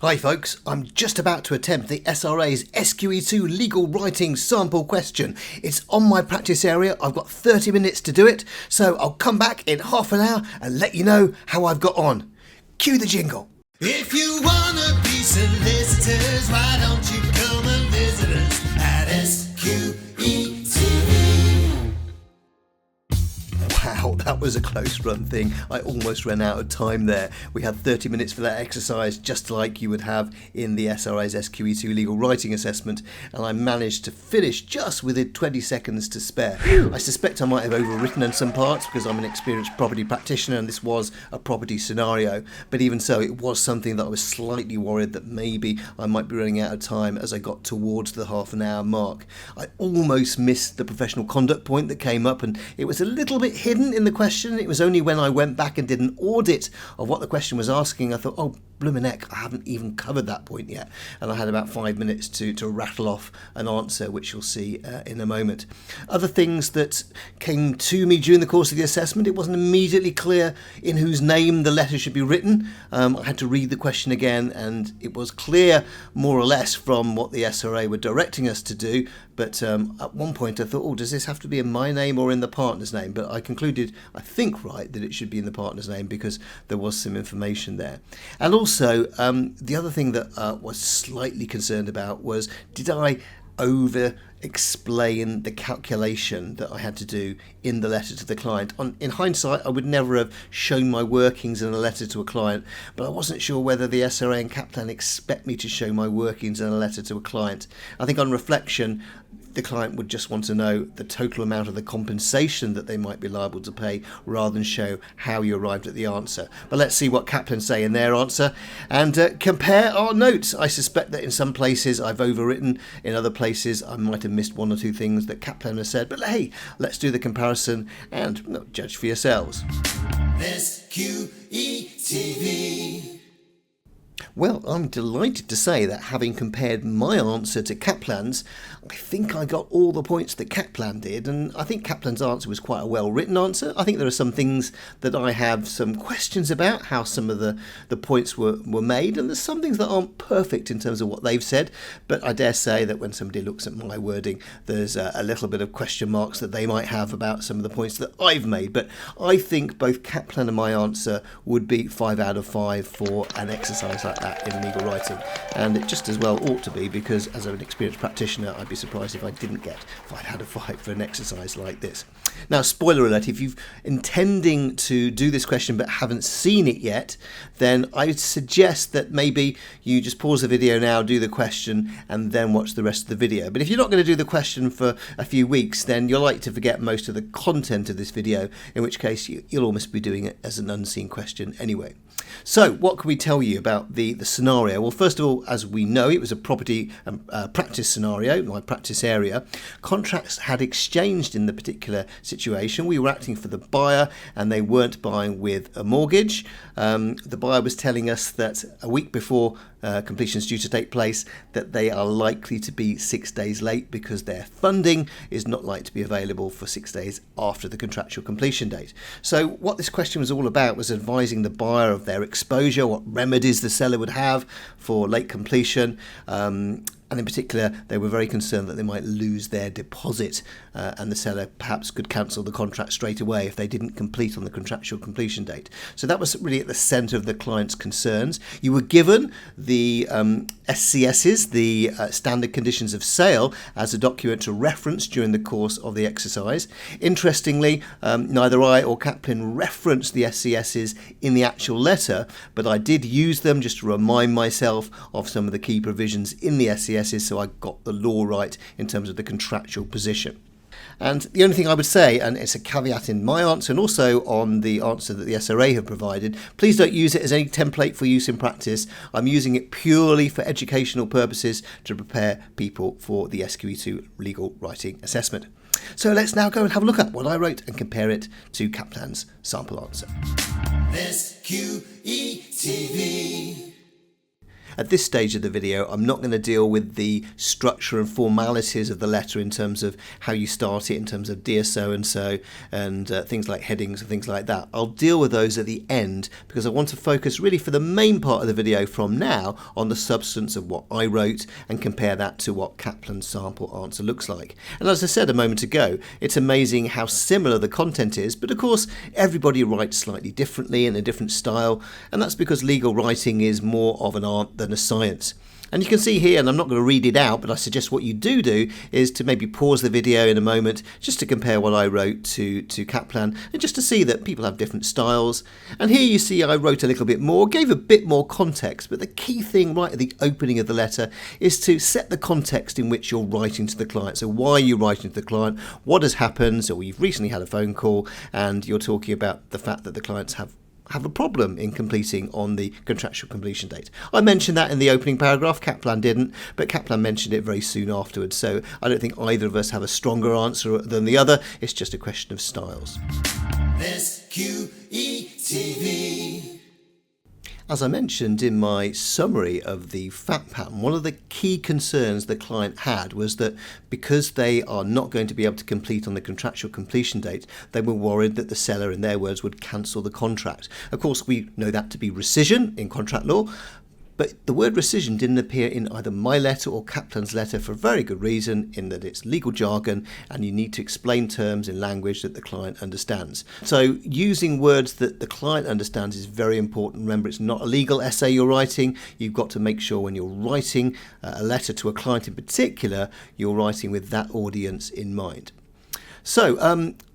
Hi folks, I'm just about to attempt the SRA's SQE2 legal writing sample question. It's on my practice area, I've got 30 minutes to do it, so I'll come back in half an hour and let you know how I've got on. Cue the jingle. If you wanna be solicitors, why don't you come and visit us at SQETV? Wow, that was a close run thing. I almost ran out of time there. We had 30 minutes for that exercise, just like you would have in the SRA's SQE2 legal writing assessment, and I managed to finish just within 20 seconds to spare. I suspect I might have overwritten in some parts because I'm an experienced property practitioner and this was a property scenario, but even so, it was something that I was slightly worried that maybe I might be running out of time as I got towards the half an hour mark. I almost missed the professional conduct point that came up, and it was a little bit hidden in the question. It was only when I went back and did an audit of what the question was asking, I thought, oh, bloomin' heck, I haven't even covered that point yet. And I had about 5 minutes to rattle off an answer, which you'll see in a moment. Other things that came to me during the course of the assessment, it wasn't immediately clear in whose name the letter should be written. I had to read the question again, and it was clear more or less from what the SRA were directing us to do. But at one point I thought, oh, does this have to be in my name or in the partner's name? But I concluded, I think right, that it should be in the partner's name because there was some information there. And also, the other thing that I was slightly concerned about was, did I over explain the calculation that I had to do in the letter to the client? In hindsight, I would never have shown my workings in a letter to a client, but I wasn't sure whether the SRA and Kaplan expect me to show my workings in a letter to a client. I think on reflection, the client would just want to know the total amount of the compensation that they might be liable to pay rather than show how you arrived at the answer. But let's see what Kaplan say in their answer and compare our notes. I suspect that in some places I've overwritten, in other places I might have missed one or two things that Kaplan has said, but hey, let's do the comparison and judge for yourselves. SQETV. Well, I'm delighted to say that having compared my answer to Kaplan's, I think I got all the points that Kaplan did, and I think Kaplan's answer was quite a well-written answer. I think there are some things that I have some questions about, how some of the points were made, and there's some things that aren't perfect in terms of what they've said, but I dare say that when somebody looks at my wording, there's a little bit of question marks that they might have about some of the points that I've made, but I think both Kaplan and my answer would be 5 out of 5 for an exercise like that in legal writing, and it just as well ought to be, because as an experienced practitioner I'd be surprised if I didn't get 5 out of 5 for an exercise like this. Now, spoiler alert, if you're intending to do this question but haven't seen it yet, then I'd suggest that maybe you just pause the video now, do the question, and then watch the rest of the video. But if you're not going to do the question for a few weeks, then you're likely to forget most of the content of this video, in which case you'll almost be doing it as an unseen question anyway. So what can we tell you about the scenario? Well, first of all, as we know, it was a property practice scenario, my practice area. Contracts had exchanged in the particular situation. We were acting for the buyer and they weren't buying with a mortgage. The buyer was telling us that a week before completion is due to take place, that they are likely to be 6 days late because their funding is not likely to be available for 6 days after the contractual completion date. So what this question was all about was advising the buyer of their exposure, what remedies the seller would have for late completion, and in particular they were very concerned that they might lose their deposit and the seller perhaps could cancel the contract straight away if they didn't complete on the contractual completion date. So that was really at the centre of the client's concerns. You were given the SCSs, the standard conditions of sale, as a document to reference during the course of the exercise. Interestingly, neither I or Kaplan referenced the SCSs in the actual letter, but I did use them just to remind myself of some of the key provisions in the SCSs, so I got the law right in terms of the contractual position. And the only thing I would say, and it's a caveat in my answer and also on the answer that the SRA have provided, please don't use it as any template for use in practice. I'm using it purely for educational purposes to prepare people for the SQE2 legal writing assessment. So let's now go and have a look at what I wrote and compare it to Kaplan's sample answer. SQETV. At this stage of the video, I'm not going to deal with the structure and formalities of the letter in terms of how you start it, in terms of dear so-and-so, and things like headings and things like that. I'll deal with those at the end because I want to focus really for the main part of the video from now on the substance of what I wrote and compare that to what Kaplan's sample answer looks like. And as I said a moment ago, it's amazing how similar the content is, but of course everybody writes slightly differently in a different style, and that's because legal writing is more of an art than a science. And you can see here, and I'm not going to read it out, but I suggest what you do is to maybe pause the video in a moment just to compare what I wrote to Kaplan and just to see that people have different styles. And here you see I wrote a little bit more, gave a bit more context, but the key thing right at the opening of the letter is to set the context in which you're writing to the client. So why are you writing to the client? What has happened? So we've recently had a phone call and you're talking about the fact that the clients have a problem in completing on the contractual completion date. I mentioned that in the opening paragraph, Kaplan didn't, but Kaplan mentioned it very soon afterwards, so I don't think either of us have a stronger answer than the other. It's just a question of styles. SQETV. As I mentioned in my summary of the fact pattern, one of the key concerns the client had was that because they are not going to be able to complete on the contractual completion date, they were worried that the seller, in their words, would cancel the contract. Of course, we know that to be rescission in contract law, but the word rescission didn't appear in either my letter or Kaplan's letter for a very good reason, in that it's legal jargon and you need to explain terms in language that the client understands. So using words that the client understands is very important. Remember, it's not a legal essay you're writing. You've got to make sure when you're writing a letter to a client in particular, you're writing with that audience in mind. So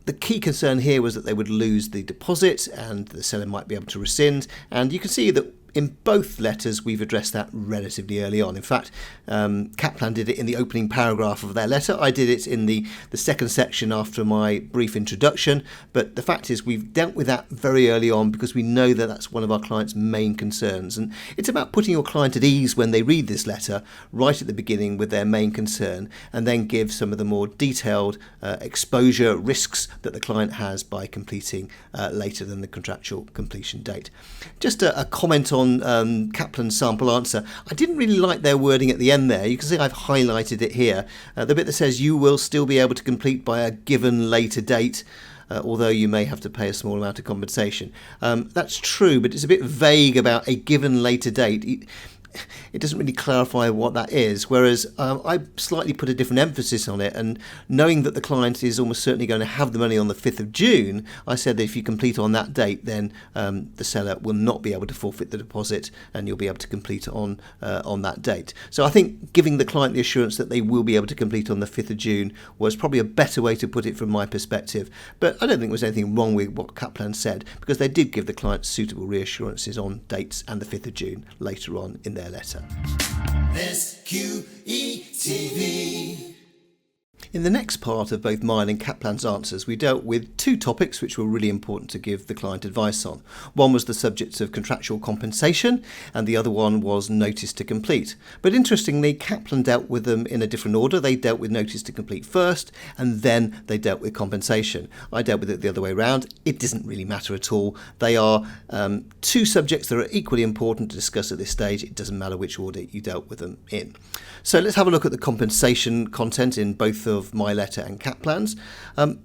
the key concern here was that they would lose the deposit and the seller might be able to rescind, and you can see that in both letters, we've addressed that relatively early on. In fact, Kaplan did it in the opening paragraph of their letter. I did it in the second section after my brief introduction. But the fact is, we've dealt with that very early on because we know that that's one of our client's main concerns. And it's about putting your client at ease when they read this letter right at the beginning with their main concern, and then give some of the more detailed exposure risks that the client has by completing later than the contractual completion date. Just a comment on Kaplan's sample answer. I didn't really like their wording at the end there. You can see I've highlighted it here. The bit that says you will still be able to complete by a given later date, although you may have to pay a small amount of compensation. That's true, but it's a bit vague about a given later date. It doesn't really clarify what that is, whereas I slightly put a different emphasis on it, and knowing that the client is almost certainly going to have the money on the 5th of June, I said that if you complete on that date, then the seller will not be able to forfeit the deposit and you'll be able to complete on that date. So I think giving the client the assurance that they will be able to complete on the 5th of June was probably a better way to put it from my perspective, but I don't think there was anything wrong with what Kaplan said, because they did give the client suitable reassurances on dates and the 5th of June later on in their letter. SQETV. In the next part of both mine and Kaplan's answers, we dealt with two topics which were really important to give the client advice on. One was the subject of contractual compensation, and the other one was notice to complete. But interestingly, Kaplan dealt with them in a different order. They dealt with notice to complete first, and then they dealt with compensation. I dealt with it the other way around. It doesn't really matter at all. They are two subjects that are equally important to discuss at this stage. It doesn't matter which order you dealt with them in. So let's have a look at the compensation content in both of my letter and Kaplan's.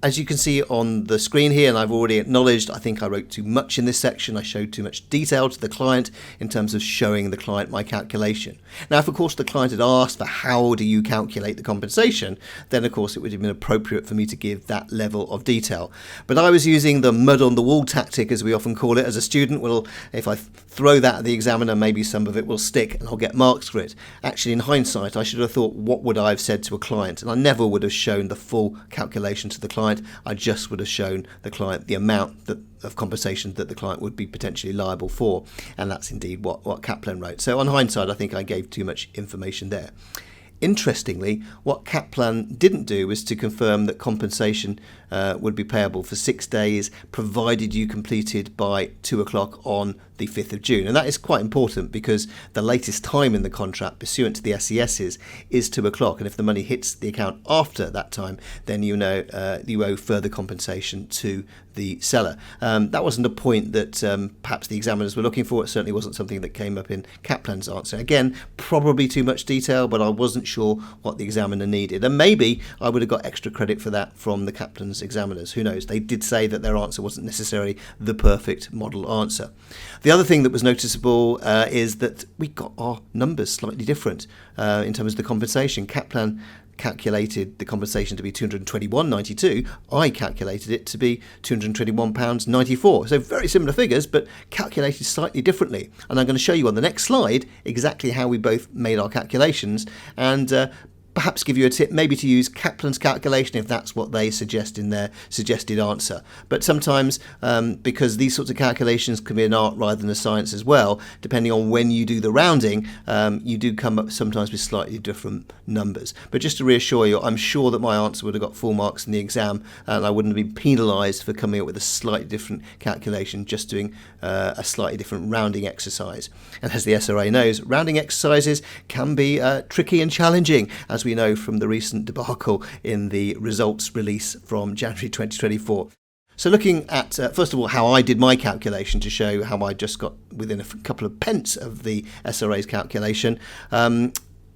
As you can see on the screen here, and I've already acknowledged, I think I wrote too much in this section. I showed too much detail to the client in terms of showing the client my calculation. Now, if of course the client had asked for how do you calculate the compensation, then of course it would have been appropriate for me to give that level of detail. But I was using the mud on the wall tactic, as we often call it, as a student. Well, if I throw that at the examiner, maybe some of it will stick and I'll get marks for it. Actually, in hindsight, I should have thought, what would I have said to a client? And I never would have shown the full calculation to the client. I just would have shown the client the amount of compensation that the client would be potentially liable for, and that's indeed what Kaplan wrote. So on hindsight, I think I gave too much information there. Interestingly, what Kaplan didn't do was to confirm that compensation would be payable for 6 days, provided you completed by 2 o'clock on the 5th of June. And that is quite important because the latest time in the contract pursuant to the SESs is 2 o'clock. And if the money hits the account after that time, then you know you owe further compensation to the seller. That wasn't a point that perhaps the examiners were looking for. It certainly wasn't something that came up in Kaplan's answer. Again, probably too much detail, but I wasn't sure what the examiner needed. And maybe I would have got extra credit for that from the Kaplan's examiners. Who knows? They did say that their answer wasn't necessarily the perfect model answer. The other thing that was noticeable is that we got our numbers slightly different in terms of the compensation. Kaplan calculated the compensation to be £221.92. I calculated it to be £221.94. So very similar figures, but calculated slightly differently. And I'm going to show you on the next slide exactly how we both made our calculations, and perhaps give you a tip maybe to use Kaplan's calculation if that's what they suggest in their suggested answer. But sometimes, because these sorts of calculations can be an art rather than a science as well, depending on when you do the rounding, you do come up sometimes with slightly different numbers. But just to reassure you, I'm sure that my answer would have got full marks in the exam, and I wouldn't have been penalised for coming up with a slightly different calculation, just doing a slightly different rounding exercise. And as the SRA knows, rounding exercises can be tricky and challenging, as we know from the recent debacle in the results release from January 2024. So looking at, first of all, how I did my calculation to show how I just got within a couple of pence of the SRA's calculation.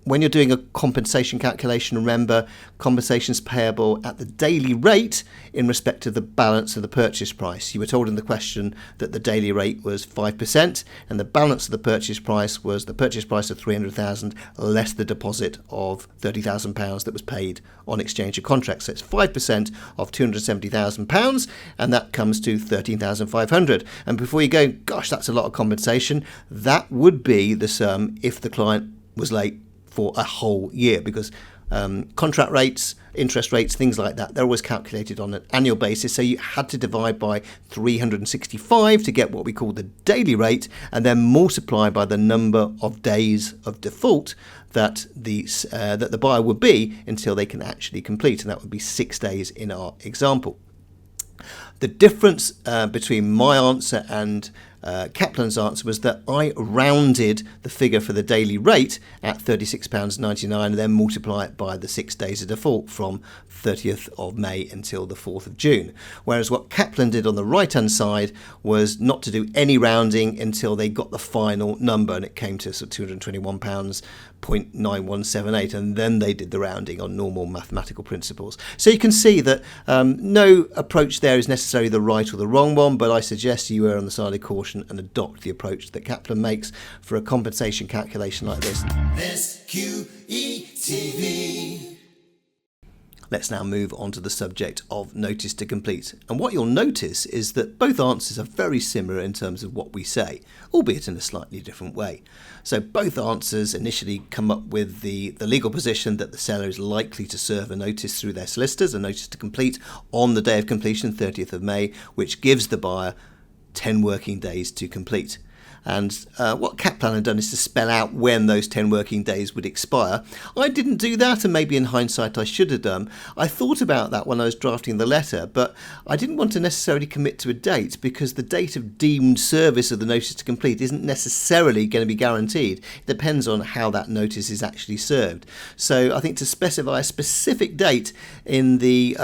When you're doing a compensation calculation, remember compensations payable at the daily rate in respect of the balance of the purchase price. You were told in the question that the daily rate was 5%, and the balance of the purchase price was the purchase price of $300,000 less the deposit of £30,000 that was paid on exchange of contracts. So it's 5% of £270,000, and that comes to $13,500. And before you go, gosh, that's a lot of compensation, that would be the sum if the client was late for a whole year, because contract rates, interest rates, things like that, they're always calculated on an annual basis. So you had to divide by 365 to get what we call the daily rate, and then multiply by the number of days of default that the buyer would be until they can actually complete, and that would be 6 days in our example. The difference between my answer and Kaplan's answer was that I rounded the figure for the daily rate at £36.99 and then multiply it by the 6 days of default from 30th of May until the 4th of June. Whereas what Kaplan did on the right hand side was not to do any rounding until they got the final number, and it came to sort of £221.9178, and then they did the rounding on normal mathematical principles. So you can see that no approach there is necessarily the right or the wrong one, but I suggest you err on the side of caution and adopt the approach that Kaplan makes for a compensation calculation like this. SQETV. Let's now move on to the subject of notice to complete. And what you'll notice is that both answers are very similar in terms of what we say, albeit in a slightly different way. So both answers initially come up with the legal position that the seller is likely to serve a notice through their solicitors, a notice to complete on the day of completion, 30th of May, which gives the buyer 10 working days to complete. And what Kaplan had done is to spell out when those 10 working days would expire. I didn't do that, and maybe in hindsight I should have done. I thought about that when I was drafting the letter, but I didn't want to necessarily commit to a date, because the date of deemed service of the notice to complete isn't necessarily going to be guaranteed. It depends on how that notice is actually served. So I think to specify a specific date in the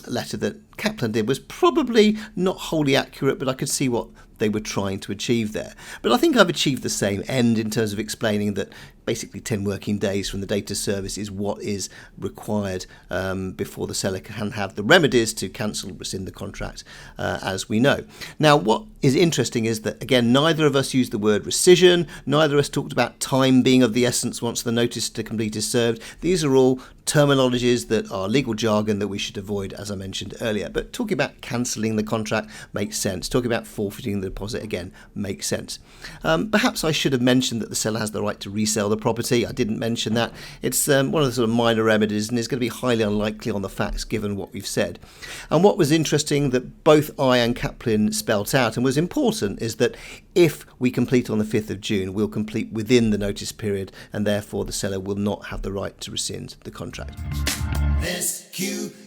letter that Kaplan did was probably not wholly accurate, but I could see what they were trying to achieve there. But I think I've achieved the same end in terms of explaining that basically 10 working days from the date of service is what is required before the seller can have the remedies to cancel or rescind the contract, as we know. Now, what is interesting is that, again, neither of us used the word rescission, neither of us talked about time being of the essence once the notice to complete is served. These are all terminologies that are legal jargon that we should avoid, as I mentioned earlier. But talking about cancelling the contract makes sense. Talking about forfeiting the deposit, again, makes sense. Perhaps I should have mentioned that the seller has the right to resell the property. I didn't mention that. It's one of the sort of minor remedies, and it's going to be highly unlikely on the facts given what we've said. And what was interesting that both I and Kaplan spelt out and was important is that if we complete on the 5th of June, we'll complete within the notice period, and therefore the seller will not have the right to rescind the contract. SQETV.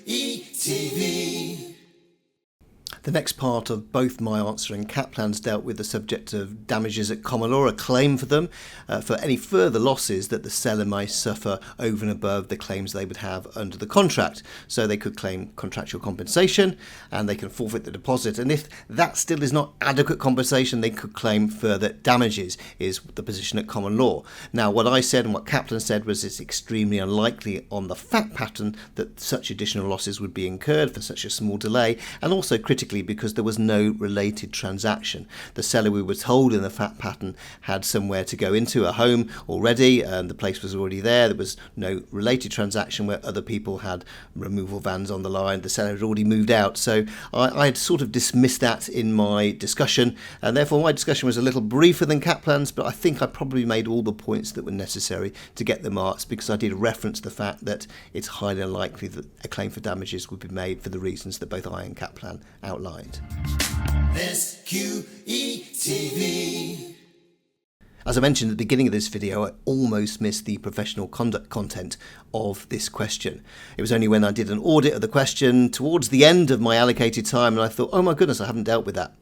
The next part of both my answer and Kaplan's dealt with the subject of damages at common law, a claim for them, for any further losses that the seller may suffer over and above the claims they would have under the contract. So they could claim contractual compensation and they can forfeit the deposit. And if that still is not adequate compensation, they could claim further damages, is the position at common law. Now, what I said and what Kaplan said was it's extremely unlikely on the fact pattern that such additional losses would be incurred for such a small delay, and also critically because there was no related transaction. The seller, we were told in the fact pattern, had somewhere to go into, a home already, and the place was already there. There was no related transaction where other people had removal vans on the line. The seller had already moved out. So I had sort of dismissed that in my discussion, and therefore my discussion was a little briefer than Kaplan's, but I think I probably made all the points that were necessary to get the marks, because I did reference the fact that it's highly unlikely that a claim for damages would be made for the reasons that both I and Kaplan outlined. SQETV. As I mentioned at the beginning of this video, I almost missed the professional conduct content of this question. It was only when I did an audit of the question towards the end of my allocated time and I thought, oh my goodness, I haven't dealt with that.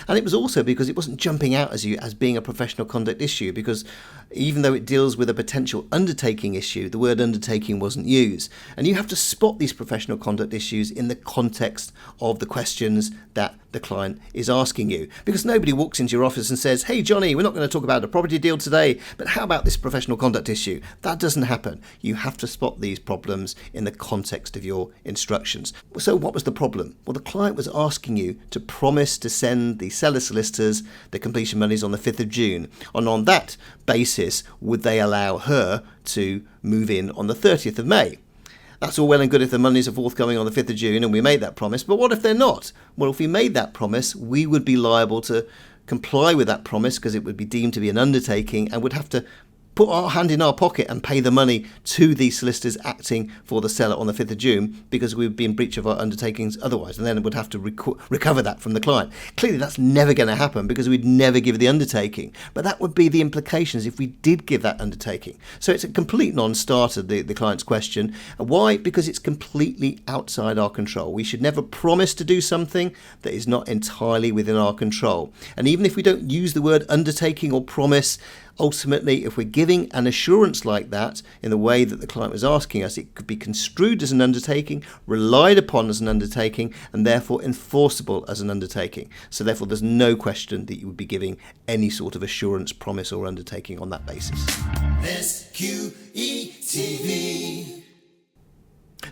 And it was also because it wasn't jumping out as being a professional conduct issue, because even though it deals with a potential undertaking issue, the word undertaking wasn't used. And you have to spot these professional conduct issues in the context of the questions that the client is asking you. Because nobody walks into your office and says, hey Jonny, we're not going to talk about a property deal today, but how about this professional conduct issue? That doesn't happen. You have to spot these problems in the context of your instructions. So what was the problem? Well, the client was asking you to promise to send the seller solicitors the completion monies on the 5th of June. And on that basis, would they allow her to move in on the 30th of May? That's all well and good if the monies are forthcoming on the 5th of June and we made that promise, but what if they're not? Well, if we made that promise, we would be liable to comply with that promise because it would be deemed to be an undertaking and would have to put our hand in our pocket and pay the money to the solicitors acting for the seller on the 5th of June, because we would be in breach of our undertakings otherwise, and then would have to recover that from the client. Clearly that's never going to happen because we'd never give the undertaking, but that would be the implications if we did give that undertaking. So it's a complete non-starter, the client's question. Why? Because it's completely outside our control. We should never promise to do something that is not entirely within our control. And even if we don't use the word undertaking or promise, ultimately, if we're giving an assurance like that in the way that the client was asking us, it could be construed as an undertaking, relied upon as an undertaking, and therefore enforceable as an undertaking. So therefore, there's no question that you would be giving any sort of assurance, promise, or undertaking on that basis. SQETV.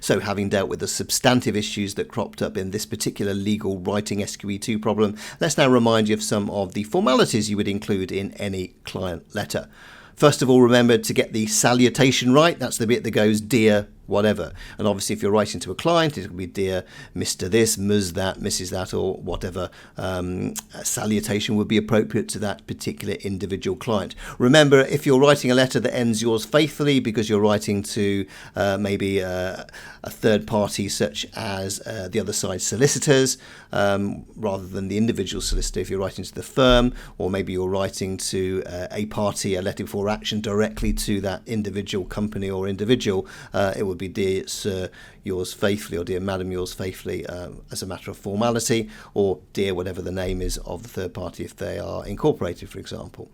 So having dealt with the substantive issues that cropped up in this particular legal writing SQE2 problem, let's now remind you of some of the formalities you would include in any client letter. First of all, remember to get the salutation right. That's the bit that goes dear whatever. And obviously if you're writing to a client, it could be dear Mr. this, Ms. that, Mrs. that, or whatever salutation would be appropriate to that particular individual client. Remember, if you're writing a letter that ends yours faithfully because you're writing to maybe a third party such as the other side's solicitors, rather than the individual solicitor, if you're writing to the firm, or maybe you're writing to a party, a letter for action directly to that individual company or individual, it would be dear sir, yours faithfully, or dear madam, yours faithfully, as a matter of formality, or dear whatever the name is of the third party if they are incorporated, for example.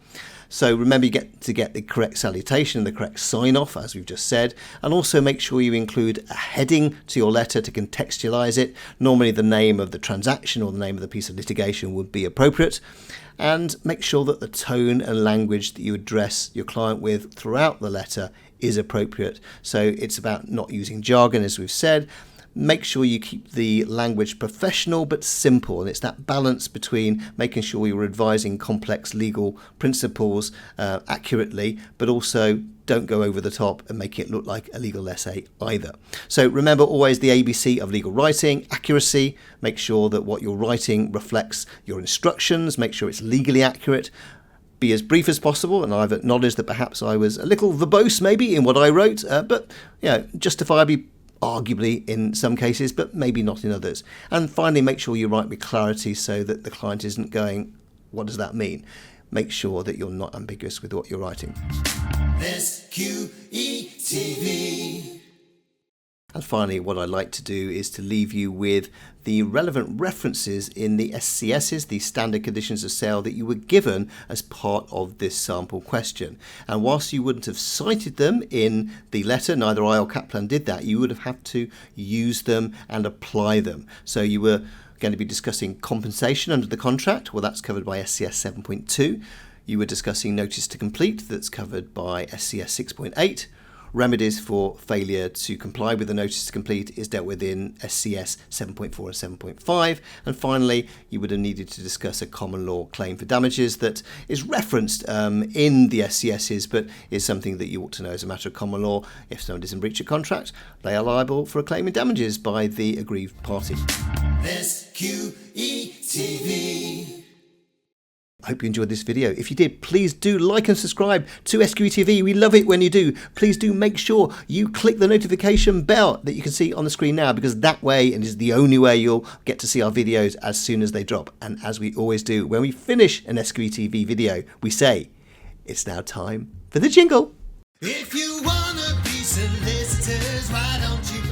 So remember, you get to get the correct salutation, the correct sign off, as we've just said, and also make sure you include a heading to your letter to contextualize it. Normally the name of the transaction or the name of the piece of litigation would be appropriate. And make sure that the tone and language that you address your client with throughout the letter is appropriate. So it's about not using jargon, as we've said. Make sure you keep the language professional but simple, and it's that balance between making sure you're advising complex legal principles accurately, but also don't go over the top and make it look like a legal essay either. So remember always the ABC of legal writing: accuracy, make sure that what you're writing reflects your instructions, make sure it's legally accurate. be as brief as possible, and I've acknowledged that perhaps I was a little verbose maybe in what I wrote, but justifiably, arguably in some cases, but maybe not in others. And finally, make sure you write with clarity so that the client isn't going, what does that mean? Make sure that you're not ambiguous with what you're writing. SQETV. And finally, what I like to do is to leave you with the relevant references in the SCSs, the standard conditions of sale, that you were given as part of this sample question. And whilst you wouldn't have cited them in the letter, neither I or Kaplan did that, you would have had to use them and apply them. So you were going to be discussing compensation under the contract. Well, that's covered by SCS 7.2. You were discussing notice to complete. That's covered by SCS 6.8. Remedies for failure to comply with the notice to complete is dealt with in SCS 7.4 and 7.5. And finally, you would have needed to discuss a common law claim for damages that is referenced in the SCSs, but is something that you ought to know as a matter of common law. If someone is in breach of contract, they are liable for a claim in damages by the aggrieved party. SQETV. I hope you enjoyed this video. If you did, please do like and subscribe to SQETV. We love it when you do. Please do make sure you click the notification bell that you can see on the screen now, because that way, and is the only way, you'll get to see our videos as soon as they drop. And as we always do, when we finish an SQETV video, we say, it's now time for the jingle. If you wanna be solicitors, why don't you